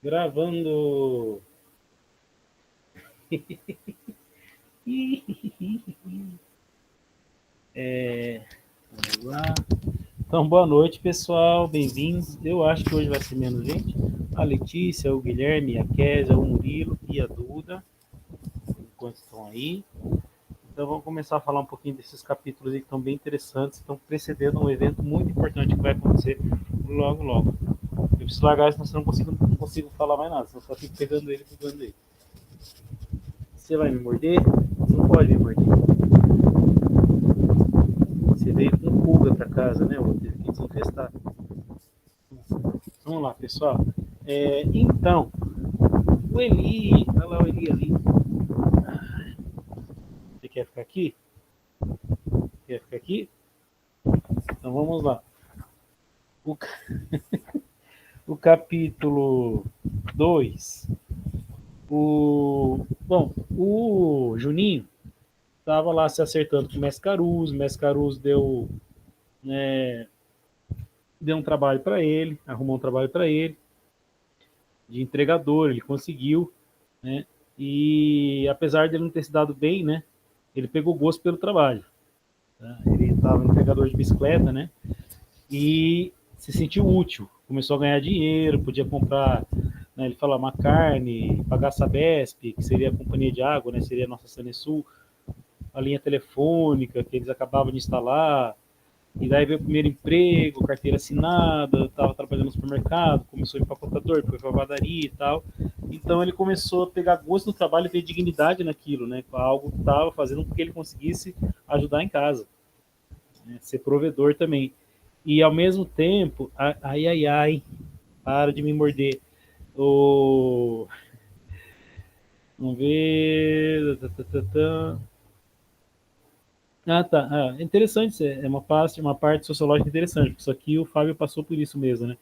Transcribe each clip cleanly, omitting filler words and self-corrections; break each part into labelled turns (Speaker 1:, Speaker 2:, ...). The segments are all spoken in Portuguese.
Speaker 1: Gravando. Vamos lá. Então, boa noite, pessoal. Bem-vindos. Eu acho que hoje vai ser menos gente. A Letícia, o Guilherme, a Késia, o Murilo e a Duda, enquanto estão aí. Então, vamos começar a falar um pouquinho desses capítulos aí que estão bem interessantes. Estão precedendo um evento muito importante que vai acontecer logo, logo. Eu preciso largar isso, senão não consigo falar mais nada. Senão só fico pegando ele. Você vai me morder? Não pode me morder. Você veio com pulga para casa, né? Eu tive que desinfestar. Vamos lá, pessoal. Então, o Eli, olha lá o Eli ali. Você quer ficar aqui? Quer ficar aqui? Então vamos lá. O, o capítulo 2. O Juninho estava lá se acertando com o Mestre Caruso. O Mestre Caruso deu um trabalho para ele, arrumou um trabalho para ele de entregador, ele conseguiu, né? E apesar de ele não ter se dado bem, né? Ele pegou gosto pelo trabalho. Tá? Ele estava entregador de bicicleta, né? E se sentiu útil, começou a ganhar dinheiro, podia comprar, né, ele fala, uma carne, pagar a Sabesp, que seria a companhia de água, né? Seria a nossa Sanesul, a linha telefônica que eles acabavam de instalar. E daí veio o primeiro emprego, carteira assinada, estava trabalhando no supermercado, começou a empacotador, foi para a padaria e tal. Então ele começou a pegar gosto no trabalho e ter dignidade naquilo, né? Algo que estava fazendo com que ele conseguisse ajudar em casa, né? Ser provedor também. E ao mesmo tempo, para de me morder. O... Vamos ver. Tá. É interessante, é uma parte sociológica interessante, porque isso aqui o Fábio passou por isso mesmo, né?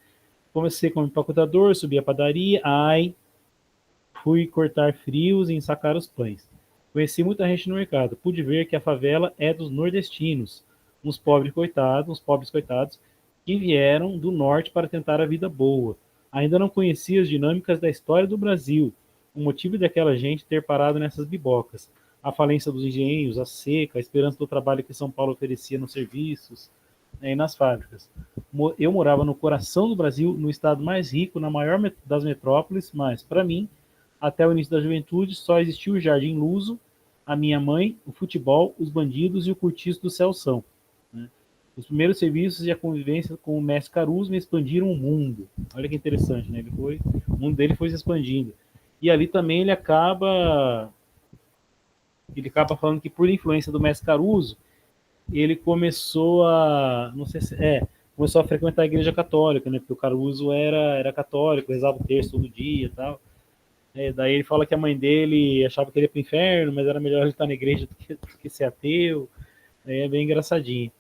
Speaker 1: Comecei como empacotador, subi a padaria, fui cortar frios e ensacar os pães. Conheci muita gente no mercado, pude ver que a favela é dos nordestinos, uns pobres coitados, que vieram do norte para tentar a vida boa. Ainda não conhecia as dinâmicas da história do Brasil, o motivo daquela gente ter parado nessas bibocas, a falência dos engenhos, a seca, a esperança do trabalho que São Paulo oferecia nos serviços, né, e nas fábricas. Eu morava no coração do Brasil, no estado mais rico, na maior das metrópoles, mas, para mim, até o início da juventude, só existiu o Jardim Luso, a minha mãe, o futebol, os bandidos e o cortiço do Celção, né? Os primeiros serviços e a convivência com o mestre Caruso me expandiram o mundo. Olha que interessante, né? O mundo dele foi se expandindo. E ali também ele acaba falando que por influência do mestre Caruso, ele começou a, não sei se começou a frequentar a igreja católica, né? Porque o Caruso era católico, rezava o terço todo dia e tal. Daí ele fala que a mãe dele achava que ele ia pro inferno, mas era melhor ele estar na igreja do que ser ateu. É bem engraçadinho.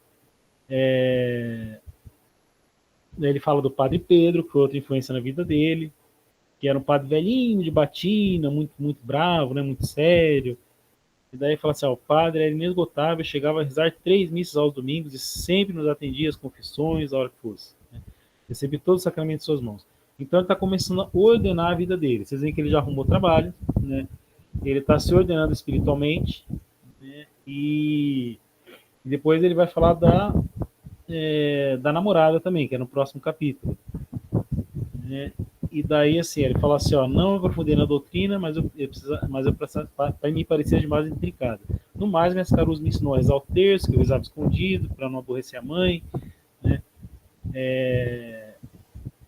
Speaker 1: Daí ele fala do padre Pedro, que foi outra influência na vida dele, que era um padre velhinho, de batina, muito, muito bravo, né, muito sério. E daí fala assim, o padre era inesgotável, chegava a rezar 3 missas aos domingos e sempre nos atendia as confissões, a hora que fosse, né? Recebia todos os sacramentos em suas mãos. Então ele está começando a ordenar a vida dele. Vocês veem que ele já arrumou trabalho, né? Ele está se ordenando espiritualmente, né? E depois ele vai falar da namorada também, que é no próximo capítulo, né? E daí, assim, ele fala assim, não me aprofundei na doutrina, mas para mim parecia demais intrincada. No mais, minhas Caruso me ensinou a rezar o terço, que eu rezava escondido, para não aborrecer a mãe, né?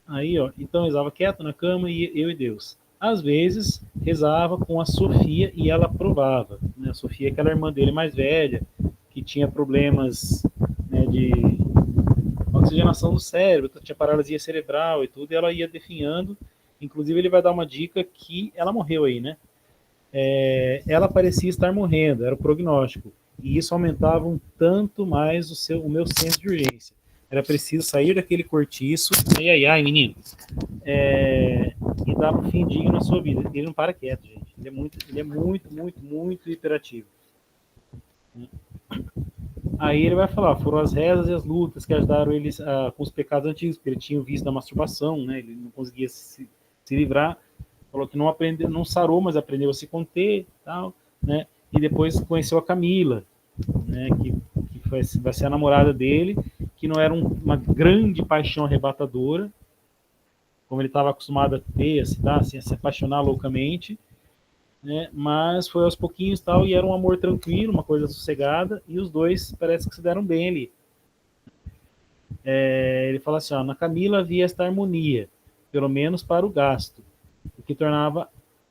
Speaker 1: Aí, então eu rezava quieto na cama e eu e Deus. Às vezes, rezava com a Sofia e ela aprovava, né? A Sofia é aquela irmã dele mais velha, que tinha problemas, né, de oxigenação do cérebro, tinha paralisia cerebral e tudo, e ela ia definhando. Inclusive, ele vai dar uma dica que ela morreu aí, né? Ela parecia estar morrendo, era o prognóstico. E isso aumentava um tanto mais o meu senso de urgência. Era preciso sair daquele cortiço, menino, e dar um fim digno à sua vida. Ele não para quieto, gente. Ele é muito, muito, muito hiperativo. Aí ele vai falar, foram as rezas e as lutas que ajudaram ele com os pecados antigos, porque ele tinha o vício da masturbação, né? Ele não conseguia se livrar. Falou que não aprendeu, não sarou, mas aprendeu a se conter, tal, né? E depois conheceu a Camila, né? Que vai ser a namorada dele, que não era uma grande paixão arrebatadora, como ele estava acostumado a ter, assim, a se apaixonar loucamente, né? Mas foi aos pouquinhos tal, e era um amor tranquilo, uma coisa sossegada, e os dois parece que se deram bem ali. Ele fala assim, ó, na Camila havia esta harmonia, pelo menos para o gasto. O que tornava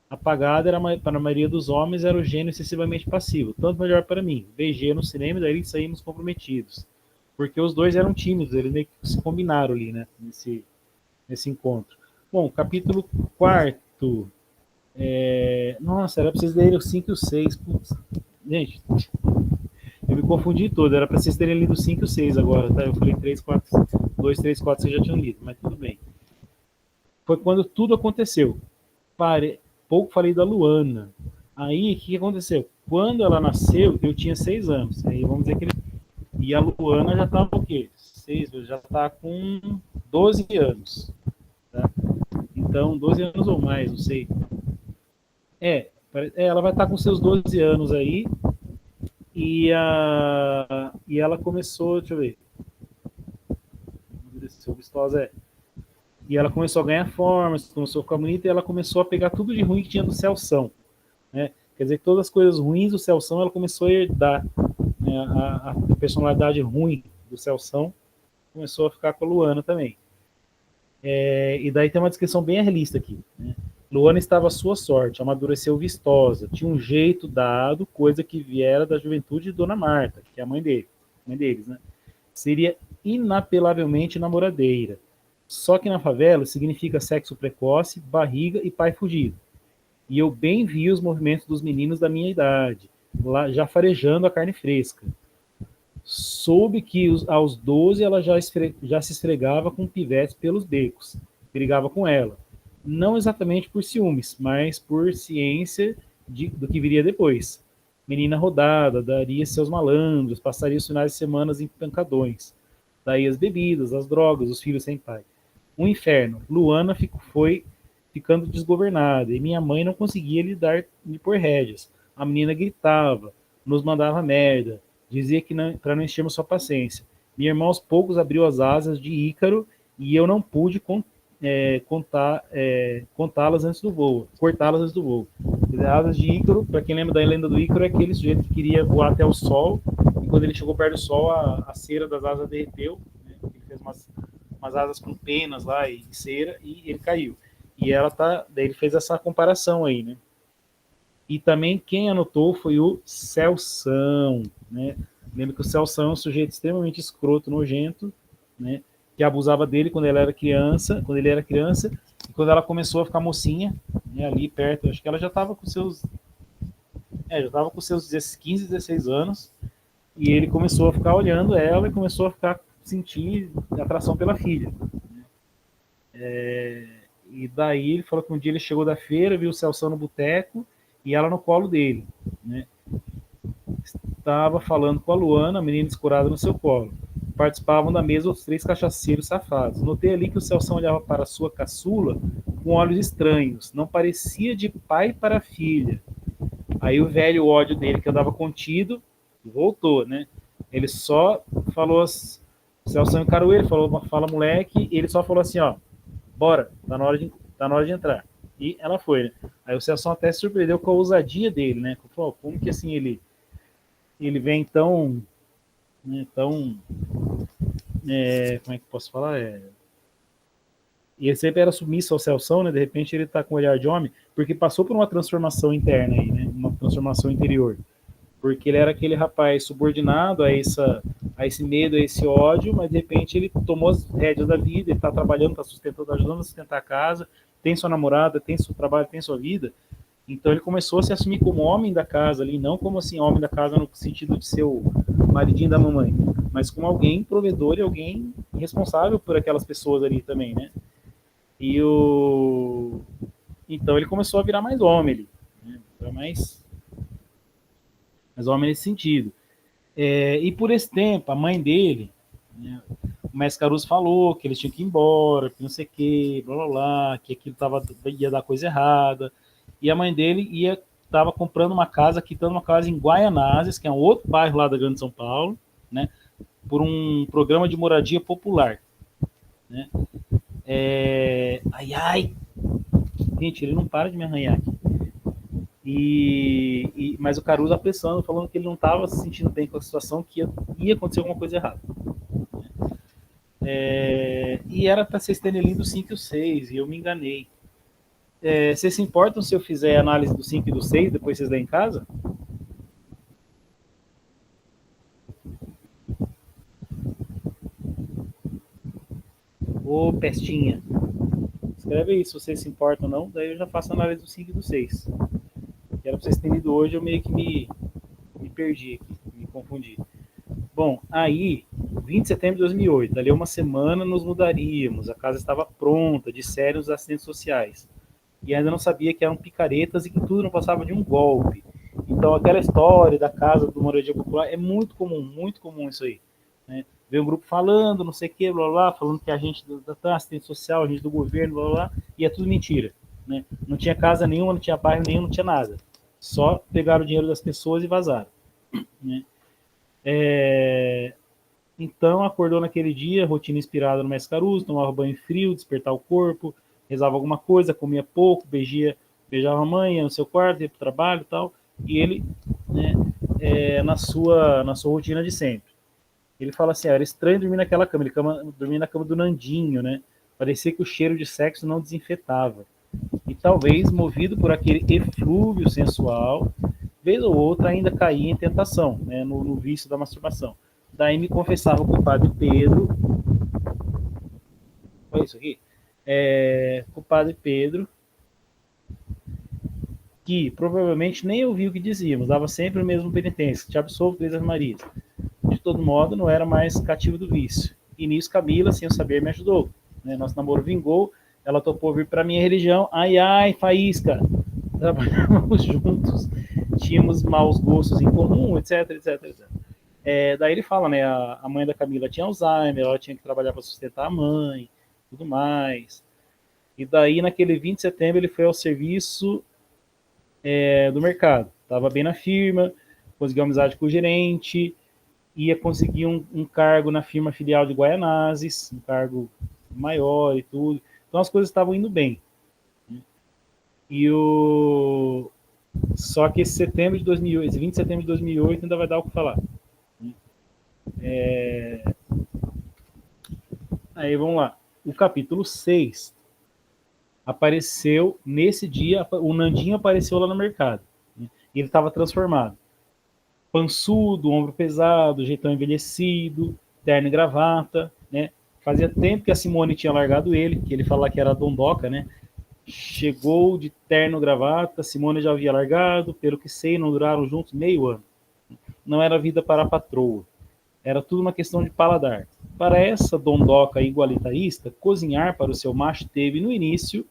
Speaker 1: apagada era, para a maioria dos homens, era o gênio excessivamente passivo. Tanto melhor para mim. Beijei no cinema e daí saímos comprometidos. Porque os dois eram tímidos, eles meio que se combinaram ali, né? Nesse encontro. Bom, capítulo 4. Nossa, era pra vocês lerem o 5 e o 6. Putz, gente, eu me confundi todo. Era pra vocês terem lido o 5 e o 6 agora, tá? Eu falei 3, 4, 2, 3, 4, vocês já tinham lido, mas tudo bem. Foi quando tudo aconteceu. Pouco falei da Luana. Aí, o que aconteceu? Quando ela nasceu, eu tinha 6 anos. Aí vamos dizer que ele... E a Luana já estava o quê? 6, já está com 12 anos. Tá? Então, 12 anos ou mais, não sei. Ela vai estar com seus 12 anos aí. E ela começou, deixa eu ver. Seu vistosa E ela começou a ganhar formas, começou a ficar bonita, e ela começou a pegar tudo de ruim que tinha do Celção. Né? Quer dizer, todas as coisas ruins do Celção, ela começou a herdar, né? A personalidade ruim do Celção começou a ficar com a Luana também. E daí tem uma descrição bem realista aqui. Né? Luana estava à sua sorte, amadureceu vistosa, tinha um jeito dado, coisa que viera da juventude de Dona Marta, que é a mãe deles, né? Seria inapelavelmente namoradeira. Só que na favela significa sexo precoce, barriga e pai fugido. E eu bem vi os movimentos dos meninos da minha idade, lá já farejando a carne fresca. Soube que aos 12 ela já se esfregava com pivetes pelos becos, brigava com ela. Não exatamente por ciúmes, mas por ciência do que viria depois. Menina rodada, daria seus malandros, passaria os finais de semana em pancadões. Daí as bebidas, as drogas, os filhos sem pai. Um inferno. Luana foi ficando desgovernada e minha mãe não conseguia lhe pôr rédeas. A menina gritava, nos mandava merda, dizia que para não enchermos sua paciência. Minha irmã aos poucos abriu as asas de Ícaro e eu não pude cortá-las antes do voo. Asas de Ícaro, para quem lembra da lenda do Ícaro, é aquele sujeito que queria voar até o sol e quando ele chegou perto do sol, a cera das asas derreteu. Né? Ele fez umas asas com penas lá e cera e ele caiu. E daí ele fez essa comparação aí, né? E também quem anotou foi o Celção, né? Lembra que o Celção é um sujeito extremamente escroto, nojento, né? Que abusava dele quando ele era criança, e quando ela começou a ficar mocinha, né, ali perto, acho que ela já estava com seus 15, 16 anos, e ele começou a ficar olhando ela e começou a sentir atração pela filha. E daí ele falou que um dia ele chegou da feira, viu o Celção no boteco e ela no colo dele, né? Estava falando com a Luana, a menina escurada no seu colo. Participavam da mesa os 3 cachaceiros safados. Notei ali que o Celção olhava para sua caçula com olhos estranhos. Não parecia de pai para filha. Aí o velho ódio dele, que andava contido, voltou, né? Ele só falou, o Celção encarou ele, falou, fala moleque, e ele só falou assim, ó, bora, tá na hora de entrar. E ela foi, né? Aí o Celso até se surpreendeu com a ousadia dele, né? Como que assim ele vem tão, né, tão, como é que posso falar? E ele sempre era submisso ao Celso, né? De repente ele tá com o olhar de homem, porque passou por uma transformação interna aí, né? Uma transformação interior. Porque ele era aquele rapaz subordinado a esse medo, a esse ódio, mas de repente ele tomou as rédeas da vida, ele está trabalhando, está sustentando, ajudando a sustentar a casa, tem sua namorada, tem seu trabalho, tem sua vida. Então ele começou a se assumir como homem da casa ali, não como assim homem da casa no sentido de ser o maridinho da mamãe, mas como alguém provedor e alguém responsável por aquelas pessoas ali também, né? Então ele começou a virar mais homem ali, né? Mais homem nesse sentido. E por esse tempo, a mãe dele, né, o mestre Caruso falou que eles tinham que ir embora, que não sei o que, blá blá blá, que aquilo ia dar coisa errada. E a mãe dele estava comprando uma casa, quitando uma casa em Guaianazes, que é um outro bairro lá da Grande São Paulo, né, por um programa de moradia popular. Né? Ai, gente, ele não para de me arranhar aqui. Mas o Caruso apressando, falando que ele não estava se sentindo bem com a situação, que ia acontecer alguma coisa errada. E era para ser Stenelin do 5 e o 6, e eu me enganei. Vocês se importam se eu fizer análise do 5 e do 6, depois vocês lêem em casa? Ô, pestinha. Escreve aí se vocês se importam ou não, daí eu já faço a análise do 5 e do 6. Que era para vocês terem lido hoje, eu meio que me perdi aqui, me confundi. Bom, aí, 20 de setembro de 2008, dali uma semana nos mudaríamos, a casa estava pronta, disseram os assistentes sociais. E ainda não sabia que eram picaretas e que tudo não passava de um golpe. Então, aquela história da casa do moradia popular é muito comum isso aí. Né? Vem um grupo falando, não sei o que, blá, blá, falando que a gente da assistente social, a gente do governo, blá, blá, e é tudo mentira. Né? Não tinha casa nenhuma, não tinha bairro nenhum, não tinha nada. Só pegaram o dinheiro das pessoas e vazaram. Né? Então, acordou naquele dia, rotina inspirada no Mestre Caruso, tomava banho frio, despertar o corpo, rezava alguma coisa, comia pouco, beijava a mãe, ia no seu quarto, ia para o trabalho e tal, e ele, né, na sua rotina de sempre. Ele fala assim, era estranho dormir naquela cama, ele dormia na cama do Nandinho, né? Parecia que o cheiro de sexo não desinfetava. E talvez, movido por aquele eflúvio sensual, vez ou outra ainda caía em tentação, né, no vício da masturbação. Daí me confessava com o padre Pedro, olha isso aqui, com o padre Pedro, que provavelmente nem ouvia o que dizíamos, dava sempre o mesmo penitência, te absolvo, Três Marias. De todo modo, não era mais cativo do vício. E nisso Camila, sem o saber, me ajudou. Né? Nosso namoro vingou, ela topou vir para minha religião. Ai, ai, faísca! Trabalhávamos juntos, tínhamos maus gostos em comum, etc, etc, etc. Daí ele fala, né, a mãe da Camila tinha Alzheimer, ela tinha que trabalhar para sustentar a mãe, tudo mais. E daí, naquele 20 de setembro, ele foi ao serviço do mercado. Estava bem na firma, conseguiu amizade com o gerente, ia conseguir um cargo na firma filial de Guaianazes, um cargo maior e tudo. Então as coisas estavam indo bem. Só que esse 20 de setembro de 2008 ainda vai dar o que falar. Aí vamos lá. O capítulo 6 apareceu nesse dia, o Nandinho apareceu lá no mercado. E ele estava transformado. Pançudo, ombro pesado, jeitão envelhecido, terno e gravata, né? Fazia tempo que a Simone tinha largado ele, que ele falava que era dondoca, né? Chegou de terno e gravata, Simone já havia largado, pelo que sei, não duraram juntos meio ano. Não era vida para a patroa. Era tudo uma questão de paladar. Para essa dondoca igualitarista, cozinhar para o seu macho teve, no início,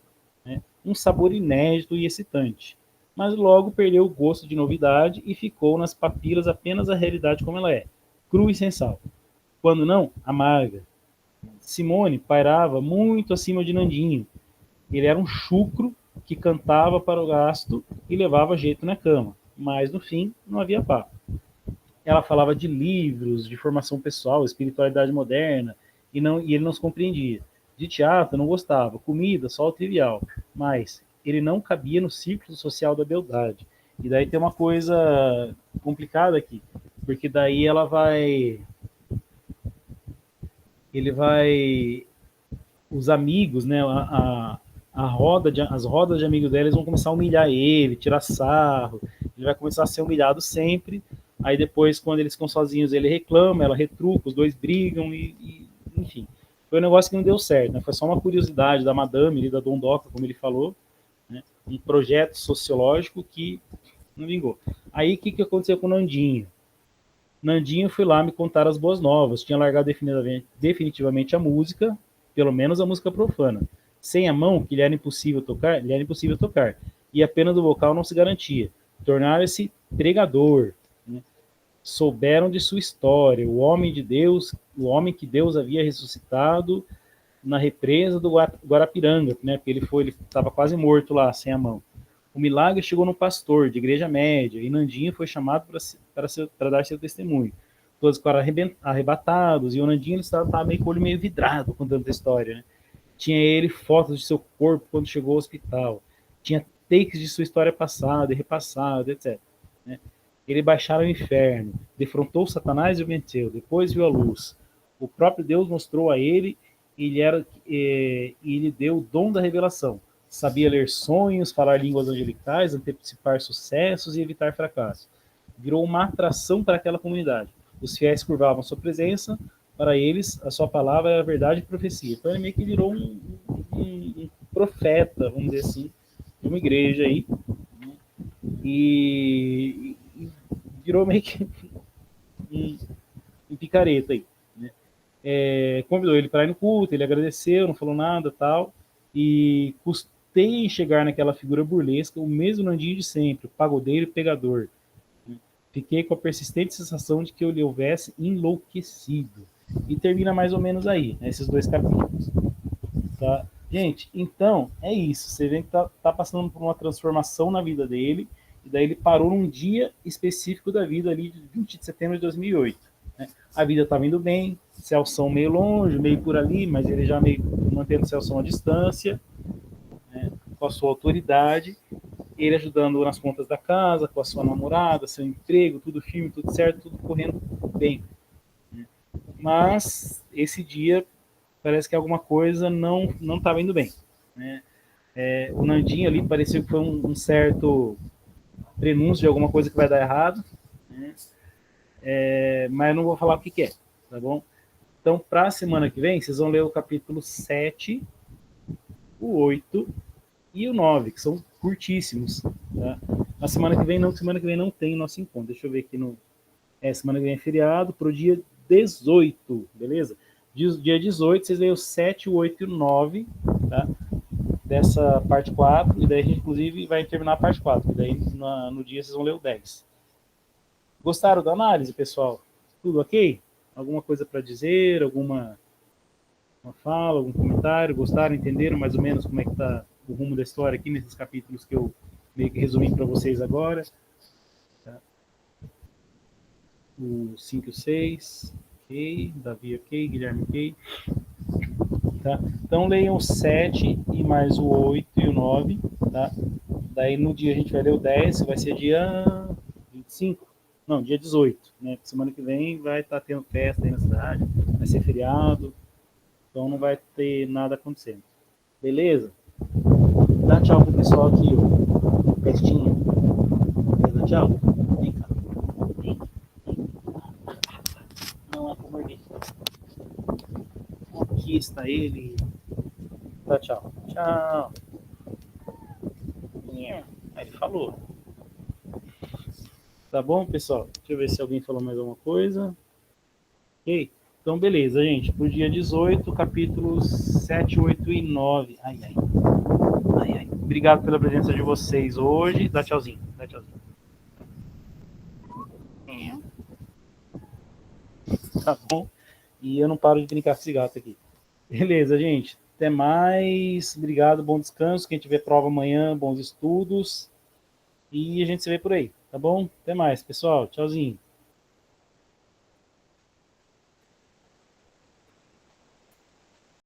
Speaker 1: né, um sabor inédito e excitante. Mas logo perdeu o gosto de novidade e ficou nas papilas apenas a realidade como ela é, crua e sem sal. Quando não, amarga. Simone pairava muito acima de Nandinho. Ele era um chucro que cantava para o gasto e levava jeito na cama. Mas, no fim, não havia papo. Ela falava de livros, de formação pessoal, espiritualidade moderna, e ele não se compreendia. De teatro, não gostava. Comida, só o trivial. Mas ele não cabia no círculo social da beldade. E daí tem uma coisa complicada aqui, porque daí os amigos, né, as rodas de amigos deles vão começar a humilhar ele, tirar sarro, ele vai começar a ser humilhado sempre. Aí depois, quando eles ficam sozinhos, ele reclama, ela retruca, os dois brigam enfim. Foi um negócio que não deu certo, né? Foi só uma curiosidade da madame, da dondoca, como ele falou, né? Um projeto sociológico que não vingou. Aí o que aconteceu com o Nandinho? Nandinho foi lá me contar as boas novas, tinha largado definitivamente a música, pelo menos a música profana. Sem a mão, que lhe era impossível tocar, e a pena do vocal não se garantia. Tornara-se pregador. Né? souberam de sua história, o homem de Deus, o homem que Deus havia ressuscitado na represa do Guarapiranga, né? Porque ele estava quase morto lá, sem a mão. O milagre chegou no pastor de igreja média e Nandinho foi chamado para dar seu testemunho. Todos ficaram arrebatados e o Nandinho estava meio com o olho meio vidrado contando a história, né? Tinha ele fotos de seu corpo quando chegou ao hospital. Tinha takes de sua história passada e repassada, etc. Né? Ele baixara ao inferno, defrontou Satanás e o venceu. Depois viu a luz. O próprio Deus mostrou a ele e lhe deu o dom da revelação. Sabia ler sonhos, falar línguas angelicais, antecipar sucessos e evitar fracassos. Virou uma atração para aquela comunidade. Os fiéis curvavam sua presença, para eles a sua palavra era verdade e profecia. Então ele meio que virou um profeta, vamos dizer assim, de uma igreja aí. E virou meio que um picareta aí. Né? Convidou ele para ir no culto, ele agradeceu, não falou nada tal. E custei em chegar naquela figura burlesca, o mesmo Nandinho de sempre, o pagodeiro e pegador. Fiquei com a persistente sensação de que eu lhe houvesse enlouquecido. E termina mais ou menos aí, né, esses 2 capítulos. Tá? Gente, então, é isso. Você vê que tá passando por uma transformação na vida dele, e daí ele parou num dia específico da vida ali, de 20 de setembro de 2008. Né? A vida estava indo bem, Celção meio longe, meio por ali, mas ele já meio mantendo Celção à distância, né, com a sua autoridade, ele ajudando nas contas da casa, com a sua namorada, seu emprego, tudo firme, tudo certo, tudo correndo bem. Mas esse dia parece que alguma coisa não estava indo bem. Né? O Nandinho ali parecia que foi um certo prenúncio de alguma coisa que vai dar errado, né? Mas eu não vou falar o que é, tá bom? Então, para a semana que vem, vocês vão ler o capítulo 7, o 8 e o 9, que são curtíssimos. Tá? Na semana que vem não tem nosso encontro. Deixa eu ver aqui no. Semana que vem é feriado, para o dia 18, beleza? Dia 18, vocês leem o 7, o 8 e o 9, tá? Dessa parte 4, e daí a gente, inclusive, vai terminar a parte 4, e daí no dia vocês vão ler o 10. Gostaram da análise, pessoal? Tudo ok? Alguma coisa para dizer? Alguma uma fala, algum comentário? Gostaram? Entenderam mais ou menos como é que está o rumo da história aqui nesses capítulos que eu meio que resumi para vocês agora? Tá? O 5 e o 6, ok. Davi, ok. Guilherme, ok. Tá? Então leiam o 7 e mais o 8 e o 9. Tá? Daí no dia a gente vai ler o 10, que vai ser dia 25. Não, dia 18. Né? Semana que vem vai estar tendo festa aí na cidade, vai ser feriado, então não vai ter nada acontecendo. Beleza? Dá tchau pro pessoal aqui, ó. Pestinha. Quer dar tchau? Vem cá. Vem. Não é pra morder. Aqui está ele. Dá tchau. Tchau. Aí ele falou. Tá bom, pessoal? Deixa eu ver se alguém falou mais alguma coisa. Ok? Então, beleza, gente. Pro dia 18, capítulos 7, 8 e 9. Ai, ai. Ai, ai. Obrigado pela presença de vocês hoje. Dá tchauzinho. Dá tchauzinho. Tá bom? E eu não paro de brincar com esse gato aqui. Beleza, gente. Até mais. Obrigado, bom descanso. Quem tiver prova amanhã, bons estudos. E a gente se vê por aí, tá bom? Até mais, pessoal. Tchauzinho.